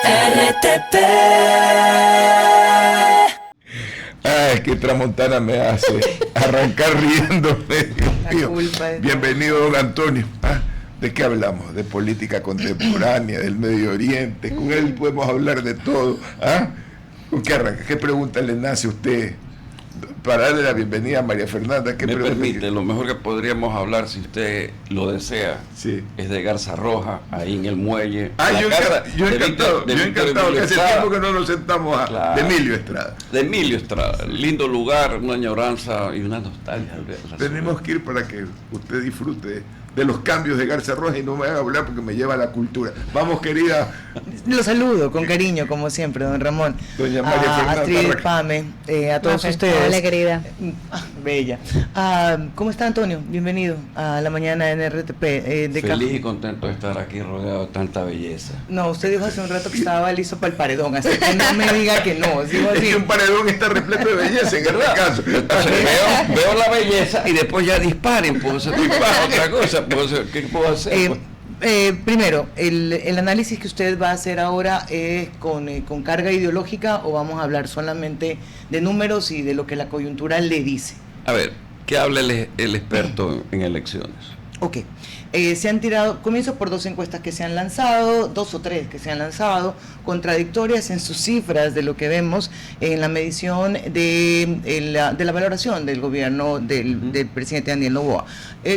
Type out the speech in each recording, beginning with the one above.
RTP. Ay, qué tramontana me hace arrancar riéndome. Dios mío. Bienvenido, don Antonio. ¿De qué hablamos? De política contemporánea, del Medio Oriente. Con él podemos hablar de todo. ¿Con qué arranca? ¿Qué pregunta le nace a usted? Para darle la bienvenida a María Fernanda. ¿Me permite? Lo mejor que podríamos hablar, si usted lo desea, sí, es de Garza Roja, ahí en el muelle. Yo encantado, que hace tiempo que no nos sentamos claro, de Emilio Estrada. De Emilio Estrada, lindo lugar, una añoranza y una nostalgia. Tenemos que ir para que usted disfrute de los cambios de Garza Roja y no me haga hablar porque me lleva a la cultura. Vamos, querida. Lo saludo con cariño, como siempre, don Ramón. Doña María Fernanda. Astrid, Pame, a todos ustedes. Hola, querida. Bella. ¿Cómo está, Antonio? Bienvenido a la mañana en RTP. Feliz y contento de estar aquí rodeado de tanta belleza. No, usted dijo hace un rato que estaba listo para el paredón, así que no me diga que no. Digo así. Es que un paredón está repleto de belleza en este caso. Entonces, veo la belleza y después ya disparen, pues otra cosa. ¿Qué puedo hacer? Primero, el análisis que usted va a hacer ahora es con carga ideológica, o vamos a hablar solamente de números y de lo que la coyuntura le dice. A ver, ¿qué habla el experto en elecciones? Ok, se han tirado, comienzo por dos encuestas que se han lanzado, dos o tres que se han lanzado, contradictorias en sus cifras de lo que vemos en la medición de la valoración del gobierno del presidente Daniel Noboa.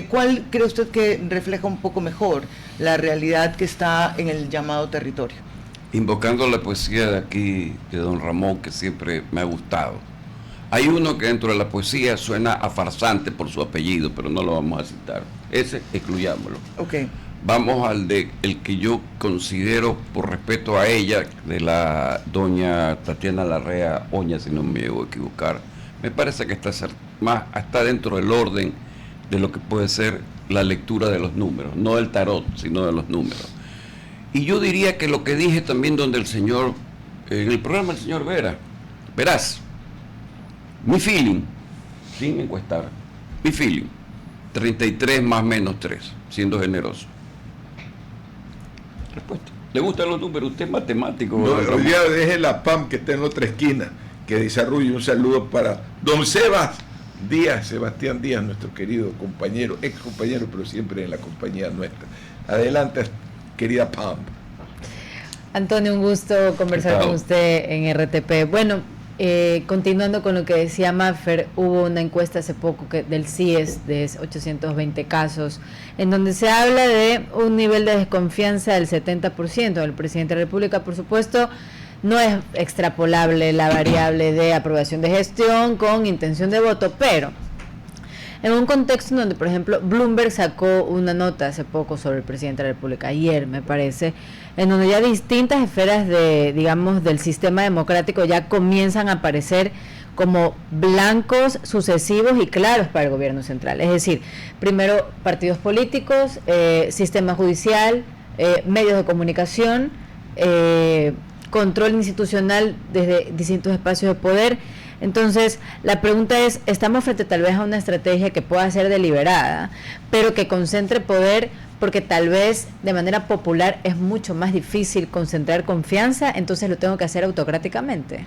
¿Cuál cree usted que refleja un poco mejor la realidad que está en el llamado territorio? Invocando la poesía de aquí, de don Ramón, que siempre me ha gustado. Hay uno que dentro de la poesía suena a farsante por su apellido, pero no lo vamos a citar. Ese, excluyámoslo. Okay. Vamos al de el que yo considero, por respeto a ella, de la doña Tatiana Larrea Oña, si no me llevo a equivocar. Me parece que está dentro del orden de lo que puede ser la lectura de los números, no del tarot, sino de los números. Y yo diría que lo que dije también donde el señor, en el programa del señor Verás, mi feeling, sin encuestar, mi feeling, 33 más menos 3, siendo generoso. Respuesta. ¿Le gustan los números? Usted es matemático. No, hoy día deje la PAM que está en la otra esquina, que desarrolle un saludo para don Sebastián Díaz, nuestro querido compañero, ex compañero, pero siempre en la compañía nuestra. Adelante, querida PAM. Antonio, un gusto conversar con usted en RTP. Bueno, continuando con lo que decía Maffer, hubo una encuesta hace poco del CIES de 820 casos, en donde se habla de un nivel de desconfianza del 70% del presidente de la República. Por supuesto, no es extrapolable la variable de aprobación de gestión con intención de voto, pero en un contexto en donde, por ejemplo, Bloomberg sacó una nota hace poco sobre el presidente de la República, ayer me parece, en donde ya distintas esferas del sistema democrático ya comienzan a aparecer como blancos sucesivos y claros para el gobierno central. Es decir, primero partidos políticos, sistema judicial, medios de comunicación, control institucional desde distintos espacios de poder. Entonces, la pregunta es, estamos frente tal vez a una estrategia que pueda ser deliberada, pero que concentre poder, porque tal vez de manera popular es mucho más difícil concentrar confianza, entonces lo tengo que hacer autocráticamente.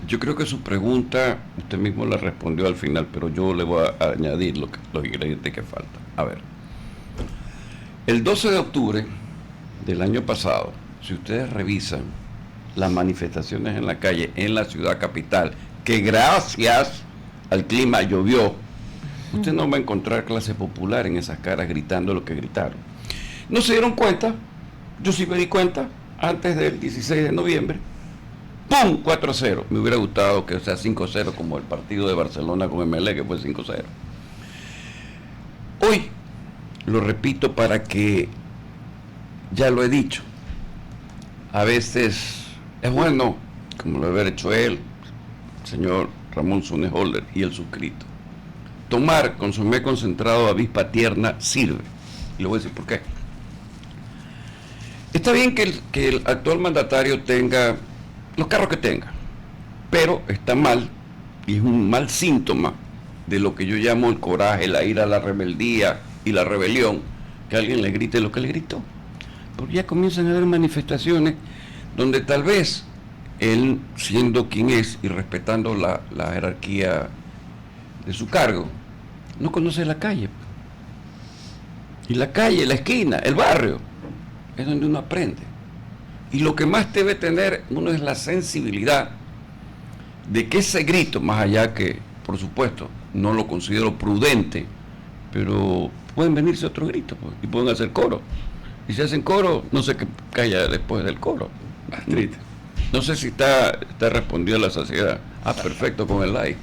Yo creo que su pregunta, usted mismo la respondió al final, pero yo le voy a añadir los ingredientes que faltan. A ver, el 12 de octubre del año pasado, si ustedes revisan las manifestaciones en la calle, en la ciudad capital, que gracias al clima llovió, usted no va a encontrar clase popular en esas caras gritando lo que gritaron. ¿No se dieron cuenta? Yo sí me di cuenta, antes del 16 de noviembre, ¡pum! 4-0. Me hubiera gustado que sea 5-0 como el partido de Barcelona con MLE, que fue 5-0. Hoy, lo repito para que, ya lo he dicho, a veces es bueno, como lo haber hecho él, el señor Ramón Suneholder y el suscrito. Tomar consomé concentrado de avispa tierna sirve. Y le voy a decir por qué. Está bien que el actual mandatario tenga los carros que tenga, pero está mal, y es un mal síntoma de lo que yo llamo el coraje, la ira, la rebeldía y la rebelión, que alguien le grite lo que le gritó. porque ya comienzan a haber manifestaciones donde tal vez él, siendo quien es y respetando la jerarquía de su cargo, no conoce la calle. Y la calle, la esquina, el barrio, es donde uno aprende. Y lo que más debe tener uno es la sensibilidad de que ese grito, más allá que, por supuesto, no lo considero prudente, pero pueden venirse otros gritos, pues, y pueden hacer coro. Y si hacen coro, no sé qué calla después del coro. Astrid, no sé si está respondido a la saciedad. Ah, perfecto, con el like.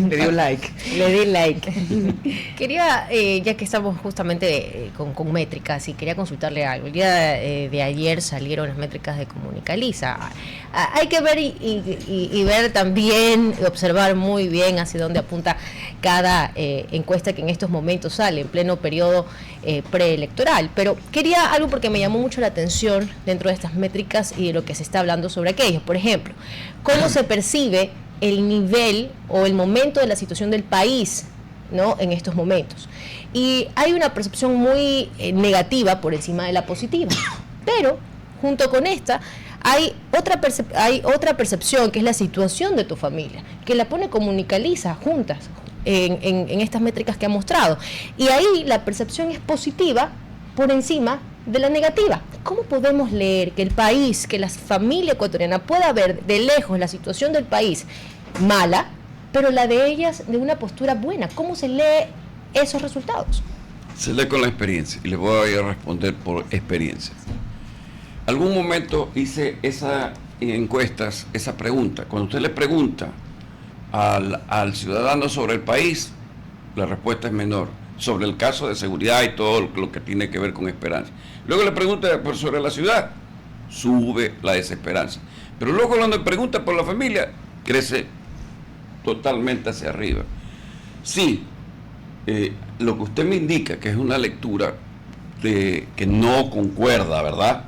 Le dio like. Le di like. Quería, ya que estamos justamente con métricas, y quería consultarle algo. El día de ayer salieron las métricas de Comunicaliza. Hay que ver y ver también, observar muy bien hacia dónde apunta cada encuesta que en estos momentos sale, en pleno periodo preelectoral. Pero quería algo porque me llamó mucho la atención dentro de estas métricas y de lo que se está hablando sobre aquellos. Por ejemplo, cómo se percibe el nivel o el momento de la situación del país, ¿no?, en estos momentos. Y hay una percepción muy negativa por encima de la positiva. Pero, junto con esta, hay otra percepción, que es la situación de tu familia, que la pone Comunicaliza juntas en estas métricas que ha mostrado. Y ahí la percepción es positiva por encima de la negativa. ¿Cómo podemos leer que el país, que la familia ecuatoriana pueda ver de lejos la situación del país mala, pero la de ellas de una postura buena? ¿Cómo se lee esos resultados? Se lee con la experiencia, y les voy a responder por experiencia. Algún momento hice esa encuestas, esa pregunta. Cuando usted le pregunta al ciudadano sobre el país, la respuesta es menor. Sobre el caso de seguridad y todo lo que tiene que ver con esperanza. Luego le pregunta sobre la ciudad, sube la desesperanza. Pero luego cuando le pregunta por la familia, crece totalmente hacia arriba. Sí, lo que usted me indica, que es una lectura que no concuerda, ¿verdad?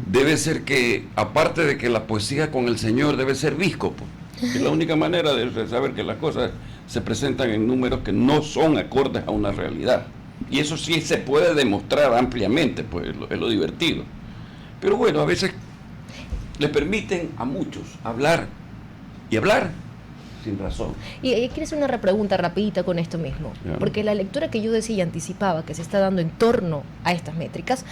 Debe ser que, aparte de que la poesía con el Señor debe ser bíscopo, es la única manera de saber que las cosas se presentan en números que no son acordes a una realidad. Y eso sí se puede demostrar ampliamente, pues es lo divertido. Pero bueno, a veces le permiten a muchos hablar y hablar sin razón. Y quiero hacer una repregunta rapidita con esto mismo, porque la lectura que yo decía y anticipaba que se está dando en torno a estas métricas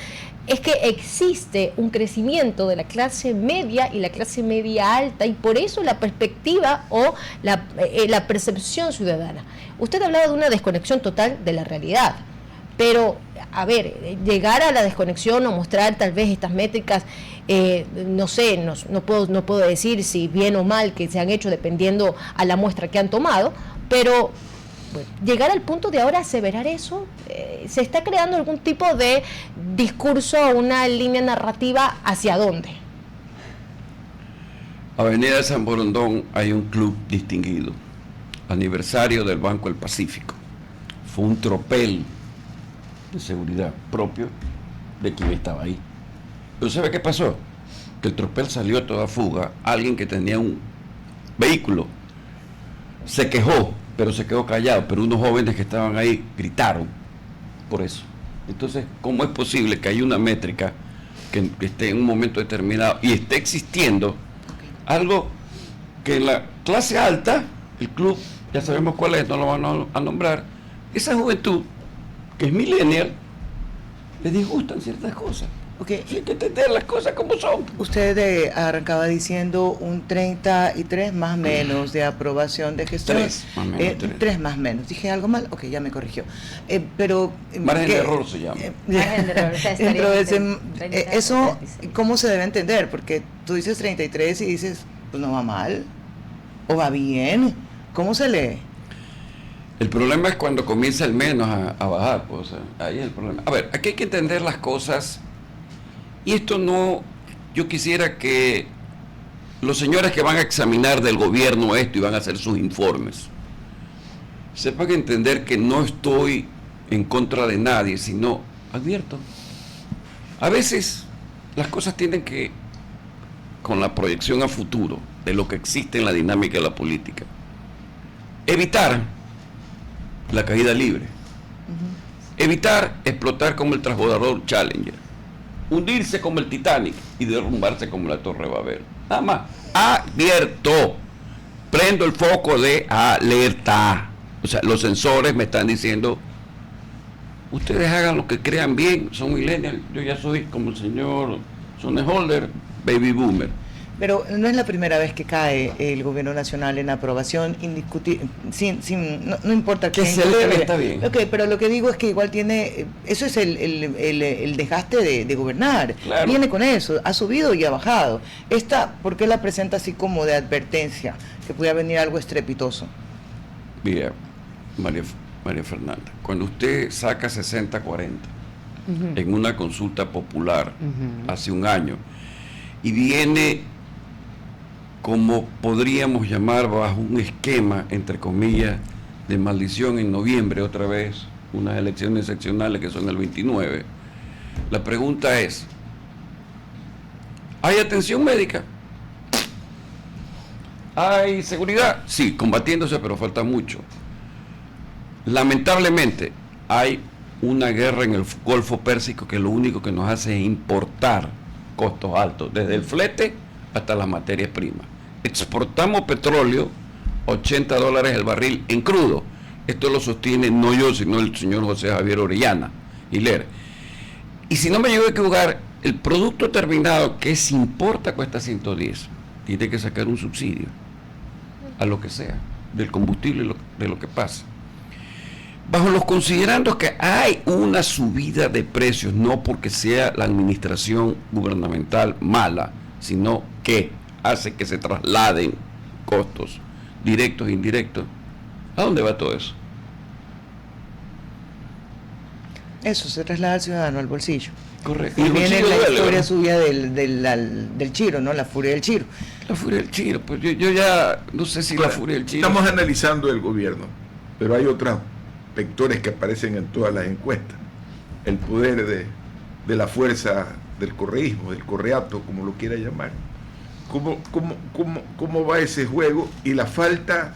es que existe un crecimiento de la clase media y la clase media alta, y por eso la perspectiva o la percepción ciudadana. Usted hablaba de una desconexión total de la realidad, pero a ver, llegar a la desconexión o mostrar tal vez estas métricas, no sé, no puedo decir si bien o mal que se han hecho dependiendo a la muestra que han tomado, pero bueno, llegar al punto de ahora aseverar eso, ¿se está creando algún tipo de discurso o una línea narrativa hacia dónde? Avenida San Borondón hay un club distinguido, aniversario del Banco del Pacífico. Fue un tropel de seguridad propio de quien estaba ahí. Pero ¿sabe qué pasó? Que el tropel salió a toda fuga. Alguien que tenía un vehículo se quejó, pero se quedó callado, pero unos jóvenes que estaban ahí gritaron por eso. Entonces, ¿cómo es posible que haya una métrica que esté en un momento determinado y esté existiendo algo que en la clase alta, el club, ya sabemos cuál es, no lo van a nombrar, esa juventud que es millennial, les disgustan ciertas cosas? Okay. Hay que entender las cosas como son. Usted arrancaba diciendo un 33 más menos de aprobación de gestores. 3 más menos. 3 más menos. ¿Dije algo mal? Ok, ya me corrigió. Pero margen de error se llama. Margen de error. Dentro de eso, ¿cómo se debe entender? Porque tú dices 33 y dices, pues no va mal, o va bien. ¿Cómo se lee? El problema es cuando comienza el menos a bajar, pues, ahí es el problema. A ver, aquí hay que entender las cosas, y esto no, yo quisiera que los señores que van a examinar del gobierno esto y van a hacer sus informes, sepan entender que no estoy en contra de nadie, sino advierto. A veces las cosas tienen que, con la proyección a futuro de lo que existe en la dinámica de la política, evitar la caída libre, evitar explotar como el transbordador Challenger, hundirse como el Titanic y derrumbarse como la Torre Babel. Nada más. Abierto. Prendo el foco de alerta. O sea, los sensores me están diciendo, ustedes hagan lo que crean bien, son millennials, yo ya soy como el señor Sonnenholder, baby boomer. Pero no es la primera vez que cae el gobierno nacional en aprobación indiscutible, no importa que se le está bien. Okay, pero lo que digo es que igual tiene, eso es el desgaste de gobernar. Claro. Viene con eso, ha subido y ha bajado. Esta, ¿por qué la presenta así como de advertencia? Que pudiera venir algo estrepitoso. Mira, María Fernanda, cuando usted saca 60-40 en una consulta popular hace un año y viene, como podríamos llamar, bajo un esquema, entre comillas, de maldición en noviembre, otra vez, unas elecciones seccionales que son el 29, la pregunta es, ¿hay atención médica? ¿Hay seguridad? Sí, combatiéndose, pero falta mucho. Lamentablemente, hay una guerra en el Golfo Pérsico que lo único que nos hace es importar costos altos, desde el flete hasta las materias primas. Exportamos petróleo, $80 el barril en crudo. Esto lo sostiene no yo, sino el señor José Javier Orellana Hiler. Y si no me llevo a equivocar, el producto terminado que se importa cuesta 110. Tiene que sacar un subsidio a lo que sea, del combustible, de lo que pasa. Bajo los considerandos que hay una subida de precios, no porque sea la administración gubernamental mala, sino que hace que se trasladen costos directos e indirectos, ¿a dónde va todo eso? Eso se traslada al ciudadano, al bolsillo. Correcto. Y viene la historia suya del Chiro, ¿no? La furia del Chiro. La furia del Chiro, pues yo ya no sé si la furia del Chiro... Estamos analizando el gobierno, pero hay otros vectores que aparecen en todas las encuestas. El poder de la fuerza del correísmo, del correato, como lo quiera llamar. ¿Cómo va ese juego? Y la falta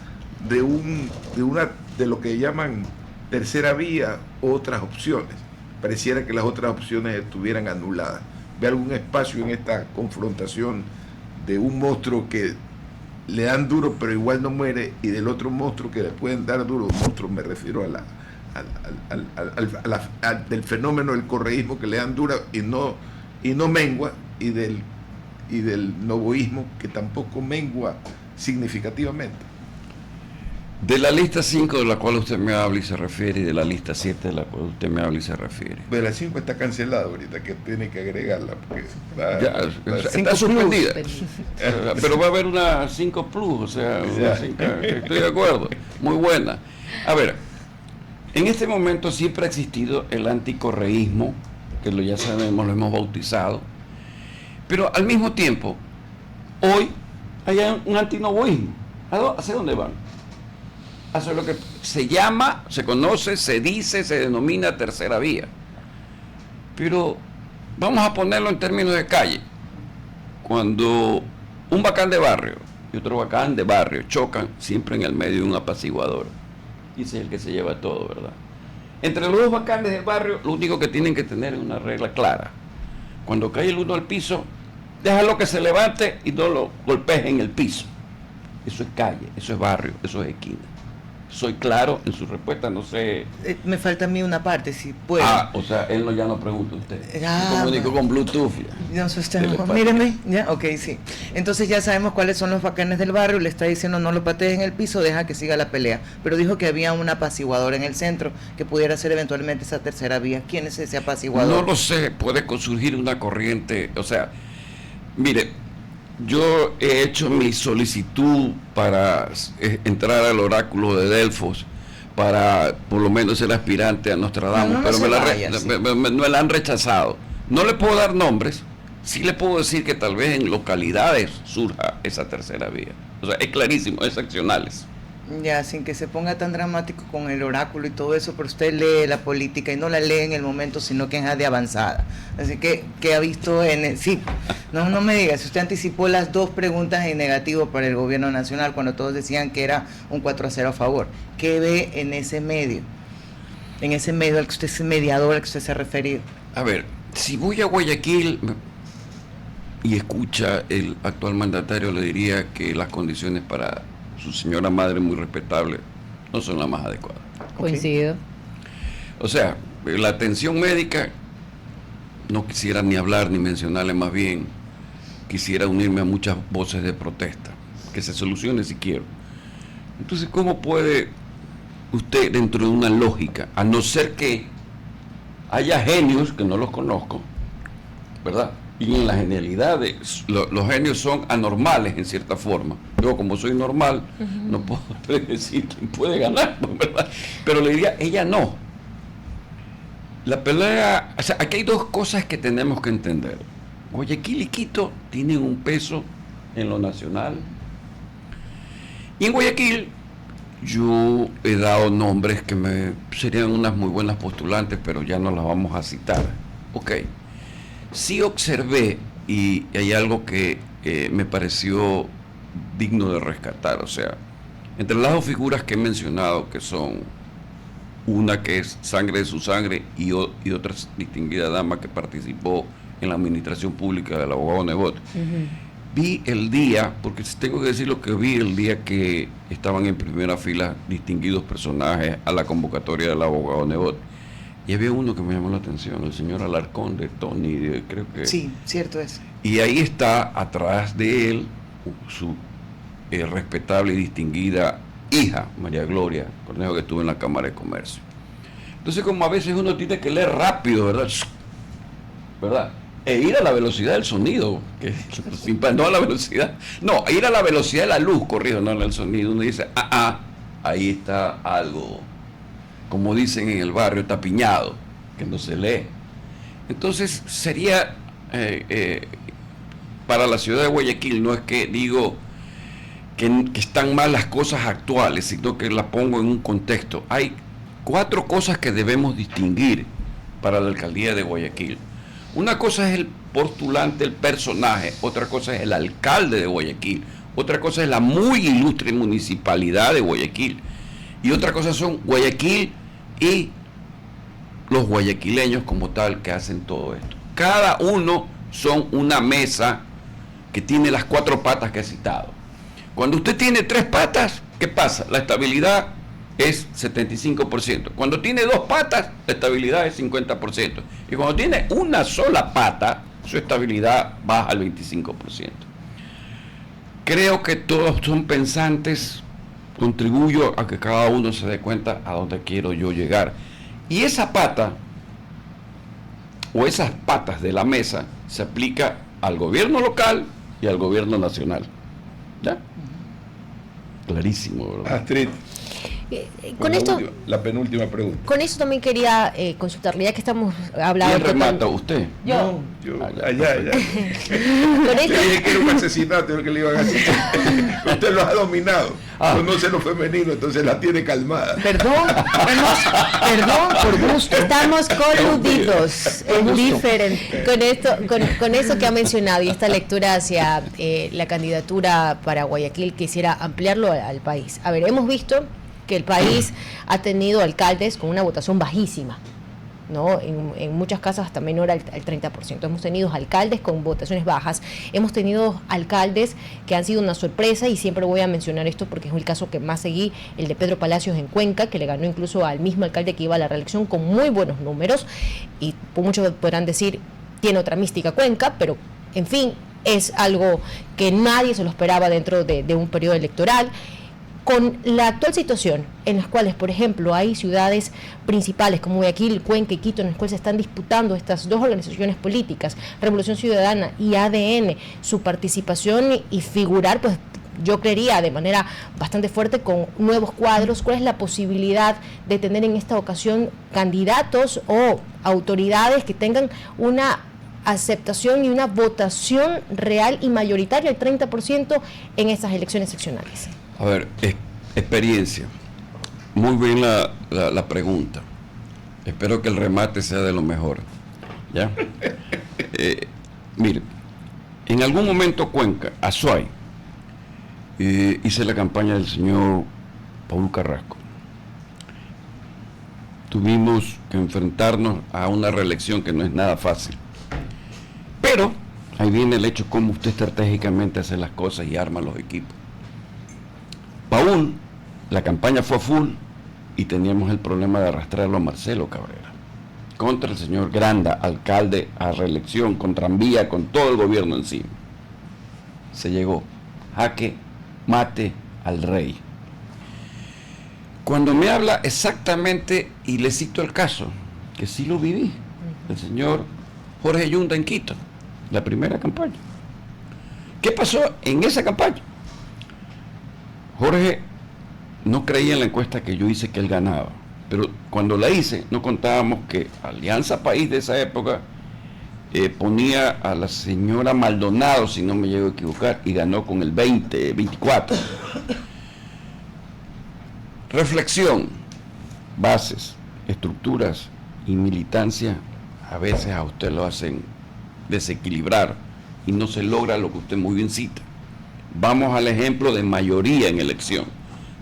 de lo que llaman tercera vía, otras opciones. Pareciera que las otras opciones estuvieran anuladas. ¿Ve algún espacio en esta confrontación de un monstruo que le dan duro pero igual no muere, y del otro monstruo que le pueden dar duro? Monstruo me refiero del fenómeno del correísmo, que le dan dura y no mengua, y del novoísmo, que tampoco mengua significativamente. De la lista 5 de la cual usted me habla y se refiere, y de la lista 7 de la cual usted me habla y se refiere. De la 5 está cancelada ahorita, que tiene que agregarla, porque está suspendida. Pero va a haber una 5 Plus, o sea, una 5, estoy de acuerdo, muy buena. A ver, en este momento siempre ha existido el anticorreísmo, que ya sabemos, lo hemos bautizado, pero al mismo tiempo, hoy hay un antinovoísmo. ¿Hacia dónde van? Hacia lo que se llama, se conoce, se dice, se denomina tercera vía. Pero vamos a ponerlo en términos de calle. Cuando un bacán de barrio y otro bacán de barrio chocan, siempre en el medio de un apaciguador. Y ese es el que se lleva todo, ¿verdad? Entre los dos bacanes del barrio, lo único que tienen que tener es una regla clara. Cuando cae el uno al piso, déjalo que se levante y no lo golpees en el piso. Eso es calle, eso es barrio, eso es esquina. Soy claro en su respuesta, no sé. Me falta a mí una parte, si puede. O sea, él ya no pregunta a usted. Se comunicó con Bluetooth. Ya. No, míreme, ya, ok, sí. Entonces ya sabemos cuáles son los bacanes del barrio, le está diciendo no lo patees en el piso, deja que siga la pelea. Pero dijo que había un apaciguador en el centro que pudiera ser eventualmente esa tercera vía. ¿Quién es ese apaciguador? No lo sé, puede surgir una corriente, o sea, mire, yo he hecho mi solicitud para entrar al oráculo de Delfos, para por lo menos ser aspirante a Nostradamus, pero me la han rechazado. No le puedo dar nombres, sí le puedo decir que tal vez en localidades surja esa tercera vía. O sea, es clarísimo, es seccionales. Ya, sin que se ponga tan dramático con el oráculo y todo eso, pero usted lee la política y no la lee en el momento, sino que es de avanzada. Así que ha visto sí, no me diga, si usted anticipó las dos preguntas en negativo para el gobierno nacional, cuando todos decían que era un 4-0 a favor, ¿qué ve en ese medio? En ese medio al que usted es mediador, al que usted se ha referido. A ver, Si voy a Guayaquil y escucha el actual mandatario, le diría que las condiciones para su señora madre, muy respetable, no son las más adecuadas. Coincido. O sea, la atención médica, no quisiera ni hablar ni mencionarle, más bien quisiera unirme a muchas voces de protesta, que se solucione si quiero. Entonces, ¿cómo puede usted, dentro de una lógica, a no ser que haya genios, que no los conozco, ¿verdad? Y en la genialidad, los genios son anormales en cierta forma. Yo, como soy normal, no puedo decir quién puede ganar, ¿verdad? Pero le diría, ella no. La pelea, o sea, aquí hay dos cosas que tenemos que entender. Guayaquil y Quito tienen un peso en lo nacional. Y en Guayaquil yo he dado nombres que serían unas muy buenas postulantes, pero ya no las vamos a citar. Ok. Sí observé, y hay algo que me pareció digno de rescatar, o sea, entre las dos figuras que he mencionado, que son una que es sangre de su sangre y otra distinguida dama que participó en la administración pública del abogado Nebot, vi el día, porque tengo que decir lo que vi el día que estaban en primera fila distinguidos personajes a la convocatoria del abogado Nebot. Y había uno que me llamó la atención, el señor Alarcón de Tony, creo que... Sí, cierto es. Y ahí está, atrás de él, su respetable y distinguida hija, María Gloria Cornejo, que estuvo en la Cámara de Comercio. Entonces, como a veces uno tiene que leer rápido, ¿verdad? E ir a la velocidad del sonido, no a la velocidad, no, ir a la velocidad de la luz, corrido, no al sonido. Uno dice, ahí está algo, como dicen en el barrio, tapiñado, que no se lee. Entonces sería, para la ciudad de Guayaquil, no es que digo que están mal las cosas actuales, sino que las pongo en un contexto. Hay 4 cosas que debemos distinguir para la alcaldía de Guayaquil. Una cosa es el postulante, el personaje, otra cosa es el alcalde de Guayaquil, otra cosa es la muy ilustre municipalidad de Guayaquil, y otra cosa son Guayaquil y los guayaquileños como tal que hacen todo esto. Cada uno son una mesa que tiene las 4 patas que he citado. Cuando usted tiene 3 patas, ¿qué pasa? La estabilidad es 75%. Cuando tiene 2 patas, la estabilidad es 50%. Y cuando tiene una sola pata, su estabilidad baja al 25%. Creo que todos son pensantes, contribuyo a que cada uno se dé cuenta a dónde quiero yo llegar. Y esa pata, o esas patas de la mesa, se aplica al gobierno local y al gobierno nacional. ¿Ya? Clarísimo, ¿verdad? Astrid. Con esto, la penúltima pregunta. Con eso también quería consultarle, ya que estamos hablando... ¿Quién remata? ¿Usted? Yo. Allá. Con esto... Le dije que era un asesinato que le iban a hacer. Usted lo ha dominado. Conoce lo femenino, entonces la tiene calmada. Perdón, por gusto. Estamos coludidos, es diferente. Con eso que ha mencionado y esta lectura hacia la candidatura para Guayaquil, quisiera ampliarlo al país. A ver, hemos visto que el país ha tenido alcaldes con una votación bajísima, ¿no? En muchas casas hasta menor al 30%. Hemos tenido alcaldes con votaciones bajas, hemos tenido alcaldes que han sido una sorpresa, y siempre voy a mencionar esto porque es el caso que más seguí, el de Pedro Palacios en Cuenca, que le ganó incluso al mismo alcalde que iba a la reelección con muy buenos números, y por muchos podrán decir, tiene otra mística Cuenca, pero en fin, es algo que nadie se lo esperaba dentro de un periodo electoral. Con la actual situación en las cuales, por ejemplo, hay ciudades principales como Guayaquil, Cuenca y Quito, en las cuales se están disputando estas dos organizaciones políticas, Revolución Ciudadana y ADN, su participación y figurar, pues yo creería de manera bastante fuerte con nuevos cuadros. ¿Cuál es la posibilidad de tener en esta ocasión candidatos o autoridades que tengan una aceptación y una votación real y mayoritaria, el 30% en estas elecciones seccionales? A ver, experiencia. Muy bien la pregunta. Espero que el remate sea de lo mejor. ¿Ya? Mire, en algún momento Cuenca, Azuay, hice la campaña del señor Paul Carrasco. tuvimos que enfrentarnos a una reelección que no es nada fácil. Pero ahí viene el hecho cómo usted estratégicamente hace las cosas y arma los equipos. Paul, la campaña fue a full y teníamos el problema de arrastrarlo a Marcelo Cabrera contra el señor Granda, alcalde a reelección, con tranvía, con todo el gobierno encima. Se llegó, jaque mate al rey. Cuando me habla exactamente, y le cito el caso, que sí lo viví, el señor Jorge Yunda en Quito, la primera campaña. ¿Qué pasó en esa campaña? Jorge no creía en la encuesta que yo hice que él ganaba, pero cuando la hice no contábamos que Alianza País de esa época ponía a la señora Maldonado, si no me llego a equivocar, y ganó con el 24. Reflexión, bases, estructuras y militancia a veces a usted lo hacen desequilibrar y no se logra lo que usted muy bien cita. Vamos al ejemplo de mayoría en elección.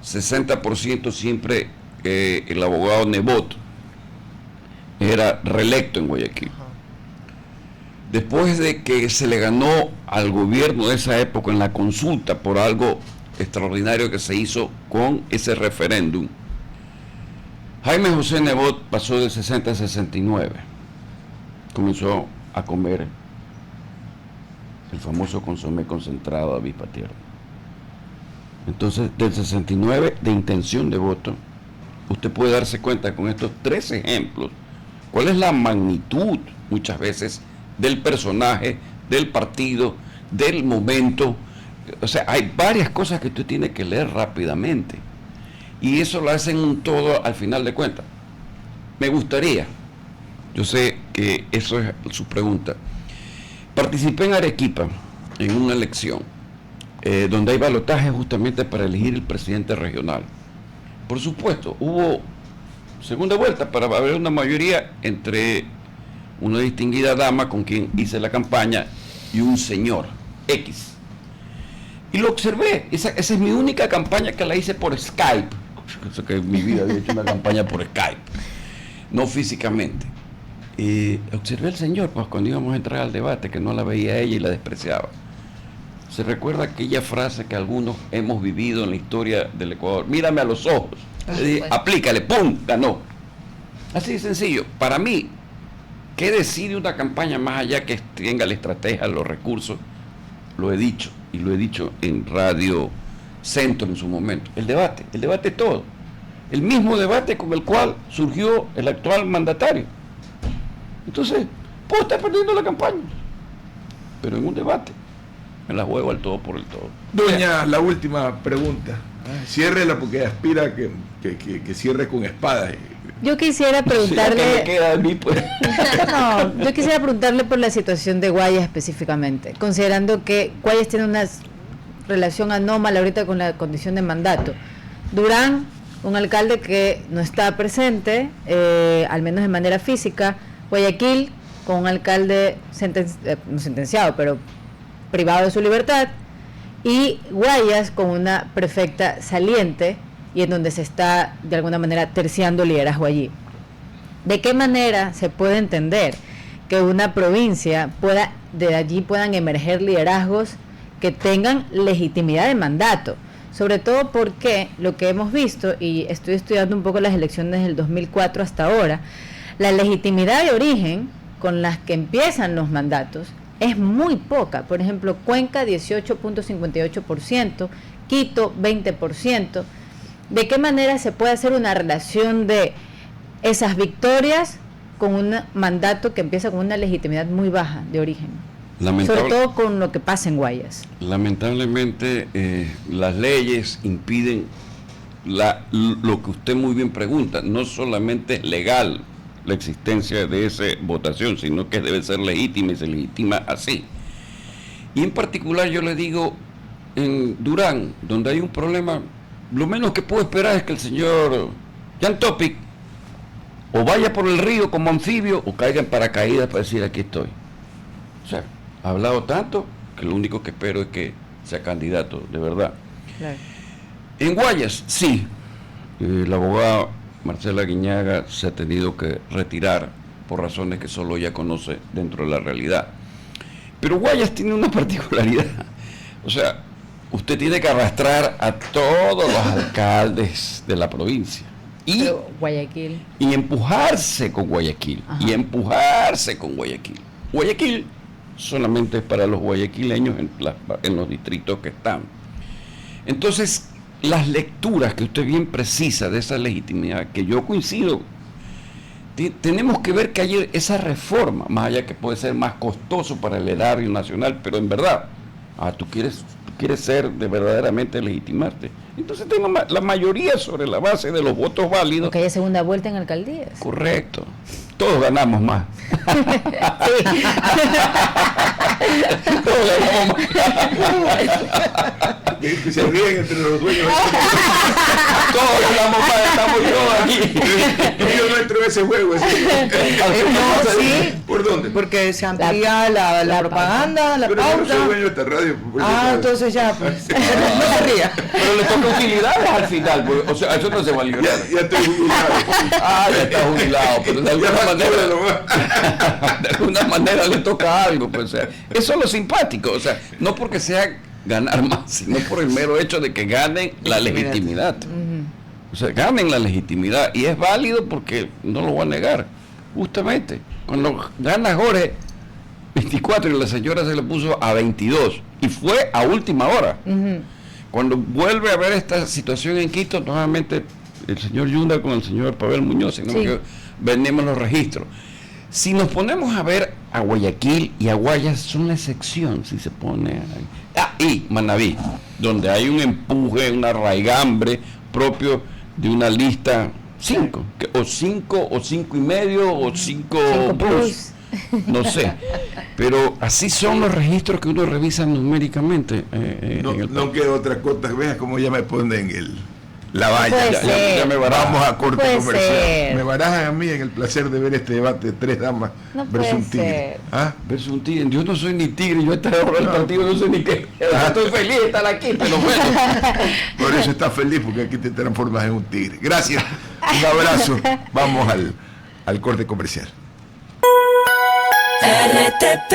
60% siempre el abogado Nebot era reelecto en Guayaquil. Después de que se le ganó al gobierno de esa época en la consulta por algo extraordinario que se hizo con ese referéndum, Jaime José Nebot pasó de 60 a 69. Comenzó a comer el famoso consomé concentrado a avispa tierna. Entonces, del 69 de intención de voto, usted puede darse cuenta con estos 3 ejemplos cuál es la magnitud muchas veces del personaje, del partido, del momento. O sea, hay varias cosas que usted tiene que leer rápidamente y eso lo hacen un todo al final de cuentas. Me gustaría, yo sé que eso es su pregunta, participé en Arequipa en una elección donde hay balotaje justamente para elegir el presidente regional. Por supuesto, hubo segunda vuelta para haber una mayoría entre una distinguida dama con quien hice la campaña y un señor X. Y lo observé, esa es mi única campaña que la hice por Skype. Eso que en mi vida había hecho una campaña por Skype, no físicamente. Observé al señor, pues cuando íbamos a entrar al debate, que no la veía a ella y la despreciaba. Se recuerda aquella frase que algunos hemos vivido en la historia del Ecuador: mírame a los ojos, le dije, aplícale, ¡pum!, ganó. Así de sencillo. Para mí, ¿qué decide una campaña más allá que tenga la estrategia, los recursos? Lo he dicho, y lo he dicho en Radio Centro en su momento. El debate todo. El mismo debate con el cual surgió el actual mandatario. Entonces, puedo estar perdiendo la campaña, pero en un debate me la juego al todo por el todo. Doña, la última pregunta. Ciérrela porque aspira a que cierre con espada. Yo quisiera preguntarle... Sí, ¿qué me queda de mí, pues? No, yo quisiera preguntarle por la situación de Guayas específicamente, considerando que Guayas tiene una relación anómala ahorita con la condición de mandato. Durán, un alcalde que no está presente, al menos de manera física. Guayaquil, con un alcalde no sentenciado, pero privado de su libertad. Y Guayas con una prefecta saliente, y en donde se está de alguna manera terciando liderazgo allí. ¿De qué manera se puede entender que una provincia de allí puedan emerger liderazgos que tengan legitimidad de mandato? Sobre todo porque lo que hemos visto, y estoy estudiando un poco las elecciones del 2004 hasta ahora, la legitimidad de origen con las que empiezan los mandatos es muy poca. Por ejemplo, Cuenca 18.58%, Quito 20%. ¿De qué manera se puede hacer una relación de esas victorias con un mandato que empieza con una legitimidad muy baja de origen? Sobre todo con lo que pasa en Guayas. Lamentablemente, las leyes impiden lo que usted muy bien pregunta. No solamente es legal la existencia de esa votación, sino que debe ser legítima y se legitima así. Y en particular yo le digo, en Durán, donde hay un problema, lo menos que puedo esperar es que el señor Jan Topic o vaya por el río como anfibio o caiga en paracaídas para decir aquí estoy. O sea, ha hablado tanto que lo único que espero es que sea candidato, de verdad. Claro. En Guayas, sí, el abogado Marcela Guiñaga se ha tenido que retirar por razones que solo ella conoce dentro de la realidad. Pero Guayas tiene una particularidad. O sea, usted tiene que arrastrar a todos los alcaldes de la provincia. Y Guayaquil. Y empujarse con Guayaquil. Ajá. Y empujarse con Guayaquil. Guayaquil solamente es para los guayaquileños en los distritos que están. Entonces, las lecturas que usted bien precisa de esa legitimidad, que yo coincido, tenemos que ver que hay esa reforma, más allá que puede ser más costoso para el erario nacional, pero en verdad, tú quieres ser de verdaderamente legitimarte. Entonces tengo la mayoría sobre la base de los votos válidos. Que haya segunda vuelta en alcaldías. Correcto. Todos ganamos más. Todos ganamos más. Que se ríen entre los dueños. Todos ganamos más, estamos todos aquí. Yo no entro en ese juego. No, sí. ¿Por dónde? Porque se amplía la propaganda, la pauta. Pero yo no soy dueño de esta radio. Entonces ya, pues. No se ría. Pero le toca utilidades al final, porque, o sea, eso no se valió. Ya estoy jubilado. Ya está jubilado, pero de alguna manera le toca algo. Pues, o sea, eso es lo simpático, o sea, no porque sea ganar más, sino por el mero hecho de que ganen la legitimidad. O sea, ganen la legitimidad, y es válido porque no lo voy a negar. Justamente, cuando gana Jorge 24 y la señora se le puso a 22, y fue a última hora. Cuando vuelve a ver esta situación en Quito, nuevamente el señor Yunda con el señor Pavel Muñoz, sino que vendemos los registros. Si nos ponemos a ver a Guayaquil y a Guayas, son la excepción, si se pone... y Manabí, donde hay un empuje, una raigambre propio de una lista 5, o 5, o 5 y medio, o 5 plus. No sé, pero así son los registros que uno revisa numéricamente. No queda otra cosa, veas cómo ya me ponen la valla. Ya me barajan. Vamos a corte comercial. Me barajan a mí en el placer de ver este debate de tres damas versus un tigre. Versus un tigre. Yo no soy ni tigre, yo a esta hora del partido no sé ni qué. Estoy feliz de estar aquí, pero bueno. Por eso estás feliz, porque aquí te transformas en un tigre. Gracias, un abrazo. Vamos al corte comercial. RTP